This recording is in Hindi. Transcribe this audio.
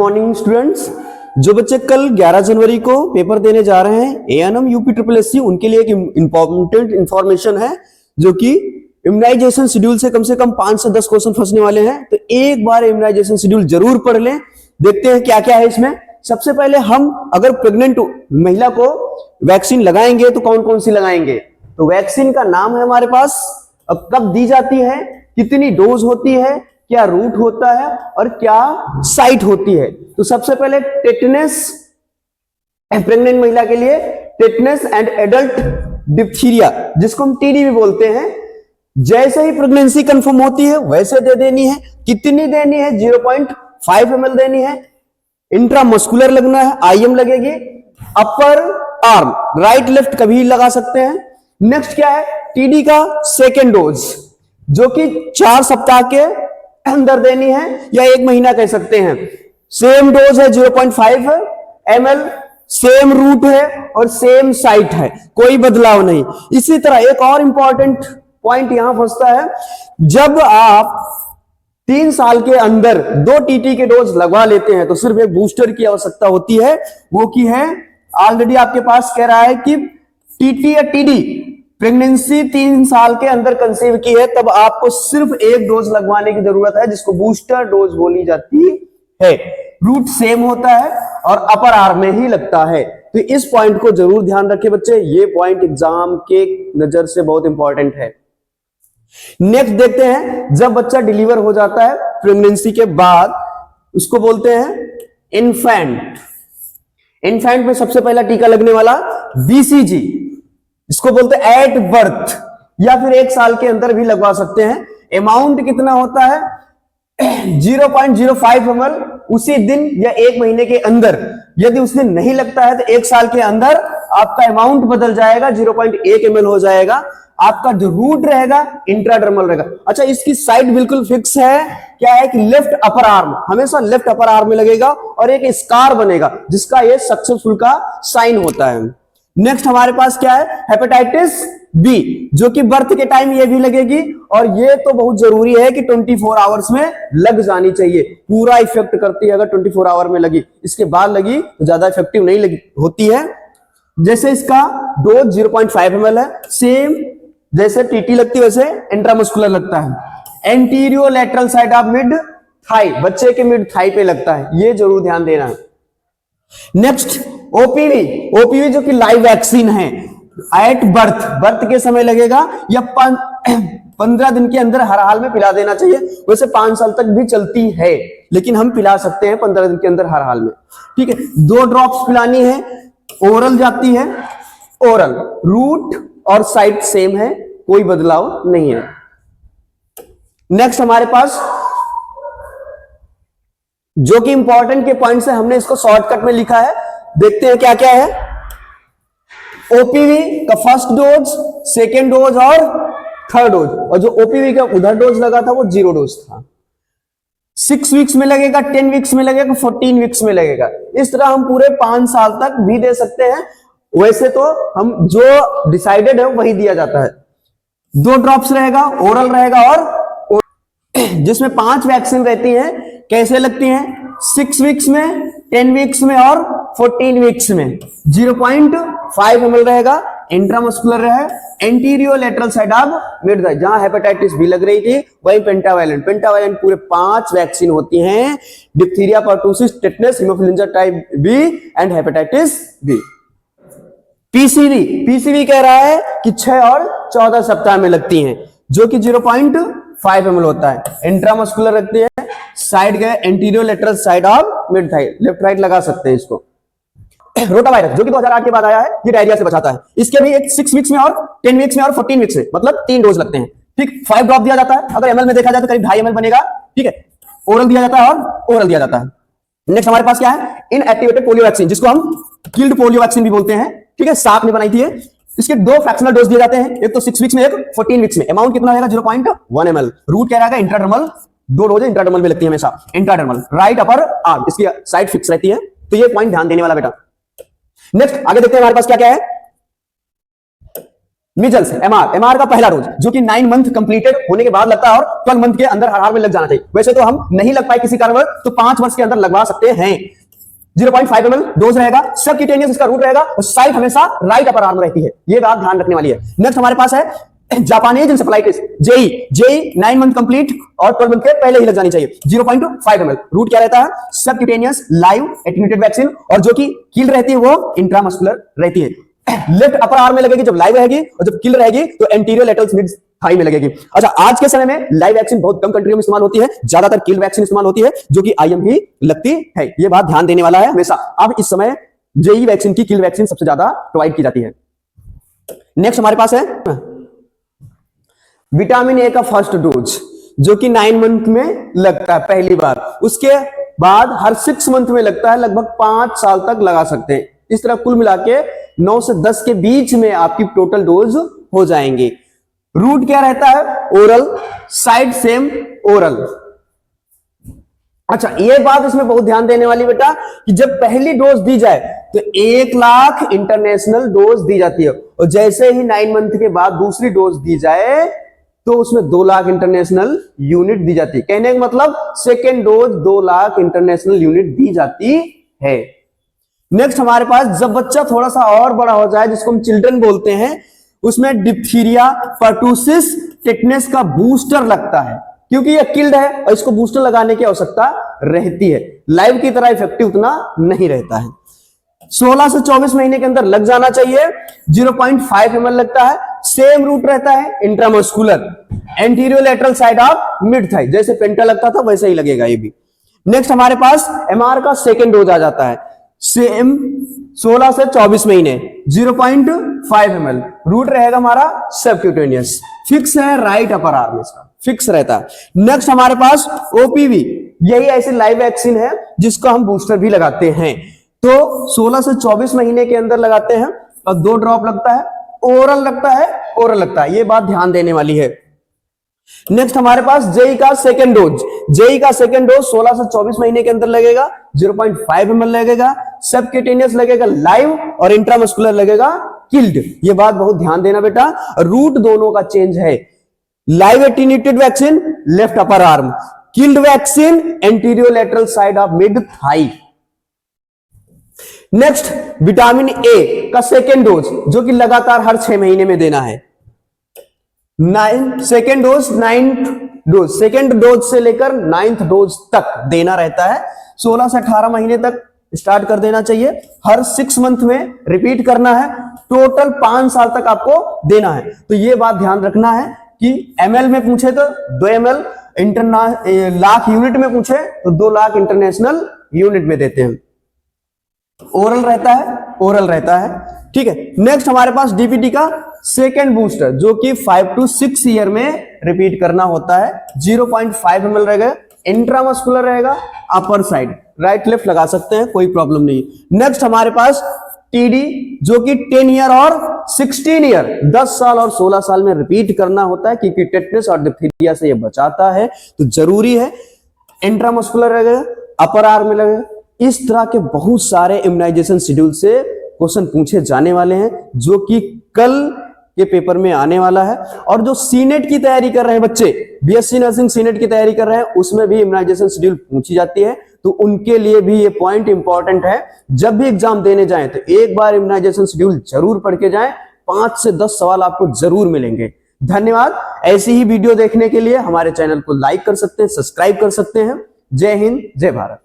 Morning students. जो बच्चे कल 11 जनवरी को पेपर देने जा रहे हैं एएनएम यूपी ट्रिपल एससी, उनके लिए एक इंपॉर्टेंट इंफॉर्मेशन है जो कि इम्यूनाइजेशन शेड्यूल से कम 5 से 10 क्वेश्चन फंसने वाले हैं। तो एक बार इम्यूनाइजेशन शेड्यूल जरूर पढ़ लें। देखते हैं क्या क्या है इसमें। सबसे पहले हम अगर प्रेग्नेंट महिला को वैक्सीन लगाएंगे तो कौन कौन सी लगाएंगे। तो वैक्सीन का नाम है हमारे पास, अब कब दी जाती है, कितनी डोज होती है, क्या रूट होता है और क्या साइट होती है। तो सबसे पहले टेटनस, प्रेग्नेंट महिला के लिए टेटनस एंड एडल्ट डिप्थीरिया, जिसको हम टीडी भी बोलते हैं, जैसे ही प्रेगनेंसी कंफर्म होती है वैसे दे देनी है। कितनी देनी है? 0.5 ml देनी है। इंट्रामस्कुलर लगना है, आईएम लगेगी। अपर आर्म राइट लेफ्ट कभी लगा सकते हैं। नेक्स्ट क्या है? टीडी का सेकेंड डोज, जो कि 4 सप्ताह के अंदर देनी है या 1 महीना कह सकते हैं। सेम डोज है 0.5 ml, सेम रूट है और सेम साइट है, कोई बदलाव नहीं। इसी तरह एक और इंपॉर्टेंट पॉइंट यहां फंसता है, जब आप 3 साल के अंदर 2 टीटी के डोज लगवा लेते हैं तो सिर्फ एक बूस्टर की आवश्यकता होती है, वो की है ऑलरेडी आपके पास कह रहा है कि टीटी या टीडी प्रेगनेंसी 3 साल के अंदर कंसीव की है, तब आपको सिर्फ एक डोज लगवाने की जरूरत है, जिसको बूस्टर डोज बोली जाती है। रूट सेम होता है और अपर आर्म में ही लगता है। तो इस पॉइंट को जरूर ध्यान रखें बच्चे, ये पॉइंट एग्जाम के नजर से बहुत इंपॉर्टेंट है। नेक्स्ट देखते हैं, जब बच्चा डिलीवर हो जाता है प्रेगनेंसी के बाद, उसको बोलते हैं इन्फेंट। इन्फेंट में सबसे पहला टीका लगने वाला बीसीजी, इसको बोलते हैं एट बर्थ, या फिर 1 साल के अंदर भी लगवा सकते हैं। अमाउंट कितना होता है? 0.05 ml उसी दिन या 1 महीने के अंदर। यदि उस दिन नहीं लगता है तो 1 साल के अंदर आपका अमाउंट बदल जाएगा, 0.1 ml हो जाएगा। आपका जो रूट रहेगा इंट्राडर्मल रहेगा। अच्छा, इसकी साइड बिल्कुल फिक्स है, क्या है कि लेफ्ट अपर आर्म, हमेशा लेफ्ट अपर आर्म में लगेगा और एक स्कार बनेगा जिसका ये सक्सेसफुल का साइन होता है। नेक्स्ट हमारे पास क्या है? हेपेटाइटिस बी, जो कि बर्थ के टाइम ये भी लगेगी, और ये तो बहुत जरूरी है कि 24 आवर्स में लग जानी चाहिए। पूरा इफेक्ट करती है अगर 24 आवर में लगी, इसके बाद लगी तो ज्यादा इफेक्टिव नहीं लगी होती है। जैसे इसका डोज 0.5 ml है, सेम जैसे टीटी लगती है वैसे इंट्रामस्कुलर लगता है। Anterolateral side of mid thigh, बच्चे के मिड थाई पे लगता है, ये जरूर ध्यान देना है। नेक्स्ट ओपीवी, ओपीवी जो कि लाइव वैक्सीन है, एट बर्थ, बर्थ के समय लगेगा या 15 दिन के अंदर हर हाल में पिला देना चाहिए। वैसे 5 साल तक भी चलती है, लेकिन हम पिला सकते हैं 15 दिन के अंदर हर हाल में। ठीक है, 2 ड्रॉप्स पिलानी है, ओरल जाती है। ओरल रूट और साइट सेम है, कोई बदलाव नहीं है। नेक्स्ट हमारे पास जो कि इंपॉर्टेंट के पॉइंट से हमने इसको शॉर्टकट में लिखा है, देखते हैं क्या क्या है। ओपीवी का फर्स्ट डोज, सेकेंड डोज और थर्ड डोज, और जो ओपीवी का उधर डोज लगा था वो 0 डोज था। 6 वीक्स में लगेगा, 10 वीक्स में लगेगा, 14 वीक्स में लगेगा। इस तरह हम पूरे 5 साल तक भी दे सकते हैं। वैसे तो हम जो डिसाइडेड है वही दिया जाता है। 2 ड्रॉप्स रहेगा, ओरल रहेगा, और जिसमें 5 वैक्सीन रहती हैं। कैसे लगती हैं? 6 वीक्स में, 10 वीक्स में और 14 वीक्स में। 0.5 ml रहेगा, इंट्रामस्कुलर रहे, anterolateral side of mid thigh, जहां हेपेटाइटिस बी लग रही थी वही पेंटावायलेंट। पेंटावायलेंट पूरे 5 वैक्सीन होती हैं, diphtheria, pertussis, tetanus, haemophilus influenzae type B and hepatitis B. PCV, PCV कह रहा है कि 6 और 14 सप्ताह में लगती हैं, जो कि 0.5 ml होता है। इंट्रामस्कुलर रखती है, साइड गए anterolateral side of mid thigh, left right लगा सकते हैं इसको। रोटावायरस, जो कि 2008 के बाद आया है, ये डायरिया से बचाता है। इसके भी एक 6 वीक्स में और 10 वीक्स में और 14 वीक्स में, मतलब 3 डोज लगते हैं। ठीक, 5 ड्रॉप दिया जाता है, अगर एमएल में देखा जाए तो करीब 2.5 ml बनेगा। ठीक है, ओरल दिया जाता है और ओरल दिया जाता है। नेक्स्ट हमारे पास क्या है? इनएक्टिवेटेड पोलियो वैक्सीन, जिसको हम किल्ड पोलियो वैक्सीन भी बोलते हैं। ठीक है, 7 ने बनाई थी। इसके 2 फ्रैक्शनल डोज दिए जाते हैं, एक तो 6 वीक्स में, एक 14 वीक्स में। अमाउंट कितना रहेगा? 0.1 ml। रूट क्या रहेगा? इंट्राडर्मल, 2 डोज इंट्राडर्मल में लगती है हमेशा। इंट्राडर्मल राइट अपर आर्म, इसकी साइड फिक्स रहती है। तो ये पॉइंट ध्यान देने वाला बेटा। नेक्स्ट आगे देखते हैं हमारे पास क्या क्या है। मीजल्स एमआर का पहला डोज जो कि 9 मंथ कंप्लीटेड होने के बाद लगता है और 12 मंथ के अंदर हर हाल में लग जाना चाहिए। वैसे तो हम नहीं लग पाए किसी कारणवश तो 5 वर्ष के अंदर लगवा सकते हैं। 0.5 ml डोज रहेगा, सबक्यूटेनियस इसका रूट रहेगा और साइट हमेशा राइट अपर आर्म रहती है, ये बात ध्यान रखने वाली है। नेक्स्ट हमारे पास है Japanese encephalitis JE 9 month complete और 12 मंथ के पहले ही लग जानी चाहिए। 0.5 ml रूट क्या रहता है, सबक्यूटेनियस लाइव एटेन्यूएटेड वैक्सीन और जो कि किल रहती है वो इंट्रामस्कुलर रहती है। लेफ्ट अपर आर्म में लगेगी जब लाइव रहेगी और जब किल रहेगी तो एंटीरियर लेटरल मिड थाई में लगेगी। अच्छा, आज के समय में लाइव वैक्सीन बहुत कम कंट्रियों में इस्तेमाल होती है, ज्यादातर किल वैक्सीन इस्तेमाल होती है जो कि आईएम ही लगती है, ये बात ध्यान देने वाला है हमेशा। अब इस समय जेई वैक्सीन की किल वैक्सीन सबसे ज्यादा प्रोवाइड की जाती है। नेक्स्ट हमारे पास है विटामिन ए का फर्स्ट डोज जो कि 9 मंथ में लगता है पहली बार, उसके बाद हर 6 मंथ में लगता है, लगभग 5 साल तक लगा सकते हैं। इस तरह कुल मिला के 9 से 10 के बीच में आपकी टोटल डोज हो जाएंगे। रूट क्या रहता है, ओरल, साइड सेम ओरल। अच्छा, ये बात इसमें बहुत ध्यान देने वाली बेटा कि जब पहली डोज दी जाए तो 1 लाख इंटरनेशनल डोज दी जाती है और जैसे ही 9 मंथ के बाद दूसरी डोज दी जाए तो उसमें 2 लाख इंटरनेशनल यूनिट दी जाती है। कहने का मतलब second dose 2 lakh international unit दी जाती है। नेक्स्ट हमारे पास जब बच्चा थोड़ा सा और बड़ा हो जाए जिसको हम चिल्ड्रन बोलते हैं, उसमें डिप्थीरिया, पर्टूसिस, टिटनेस का बूस्टर लगता है क्योंकि यह किल्ड है और इसको बूस्टर लगाने की आवश्यकता रहती है। लाइव की तरह इफेक्टिव उतना नहीं रहता है। 16 से 24 महीने के अंदर लग जाना चाहिए। 0.5 ml लगता है, सेम रूट रहता है, intramuscular, anterior lateral side of mid thigh, जैसे पेंटा लगता था वैसे ही लगेगा ये भी। नेक्स्ट हमारे पास एमआर का सेकेंड डोज आ जाता है, सेम 16 से 24 महीने, 0.5 ml रूट रहेगा हमारा सबक्यूटेनियस, फिक्स है राइट अपर आर्म में, इसका फिक्स रहता है। नेक्स्ट हमारे पास ओपीवी, यही ऐसी लाइव वैक्सीन है जिसको हम बूस्टर भी लगाते हैं। तो 16 से 24 महीने के अंदर लगाते हैं और 2 ड्रॉप लगता है, ओरल लगता है, ओरल लगता है, ये बात ध्यान देने वाली है। नेक्स्ट हमारे पास जेई का सेकेंड डोज, जेई का सेकेंड डोज 16 से 24 महीने के अंदर लगेगा, 0.5 ml लगेगा, सबक्यूटेनियस लगेगा लाइव और इंट्रामस्कुलर लगेगा किल्ड, ये बात बहुत ध्यान देना बेटा। रूट दोनों का चेंज है, live attenuated vaccine left upper arm, killed vaccine anterior lateral side of mid thigh. Next vitamin A का सेकेंड डोज जो कि लगातार हर 6 महीने में देना है। Second dose 9th dose, second dose से लेकर 9th डोज तक देना रहता है। 16 से 18 महीने तक स्टार्ट कर देना चाहिए, हर 6 मंथ में रिपीट करना है, टोटल 5 साल तक आपको देना है। तो ये बात ध्यान रखना है कि एमएल में पूछे तो 2 ml, लाख यूनिट में पूछे तो 2 लाख इंटरनेशनल यूनिट में देते हैं। ओरल रहता है, ओरल रहता है, ठीक है। नेक्स्ट हमारे पास डीपीटी का सेकेंड बूस्टर जो कि 5 to 6 ईयर में रिपीट करना होता है। 0.5 ml रहेगा, इंट्रामस्कुलर रहेगा, अपर साइड, राइट लेफ्ट लगा सकते हैं, कोई प्रॉब्लम नहीं। नेक्स्ट हमारे पास टीडी जो कि 10 ईयर और 16 ईयर, 10 साल और 16 साल में रिपीट करना होता है क्योंकि टेटनस और डिप्थीरिया से ये बचाता है, तो जरूरी है। इंट्रामस्कुलर रहेगा, अपर आर्म में लगेगा। इस तरह के बहुत सारे इम्यूनाइजेशन शेड्यूल से क्वेश्चन पूछे जाने वाले हैं जो कि कल के पेपर में आने वाला है। और जो सीनेट की तैयारी कर रहे हैं बच्चे, बीएससी नर्सिंग सीनेट की तैयारी कर रहे हैं, उसमें भी इम्यूनाइजेशन शेड्यूल पूछी जाती है, तो उनके लिए भी ये पॉइंट इंपॉर्टेंट है। जब भी एग्जाम देने जाएं तो एक बार इम्यूनाइजेशन शेड्यूल जरूर पढ़ के जाएं, 5 से 10 सवाल आपको जरूर मिलेंगे। धन्यवाद। ऐसी ही वीडियो देखने के लिए हमारे चैनल को लाइक कर सकते हैं, सब्सक्राइब कर सकते हैं। जय हिंद, जय भारत।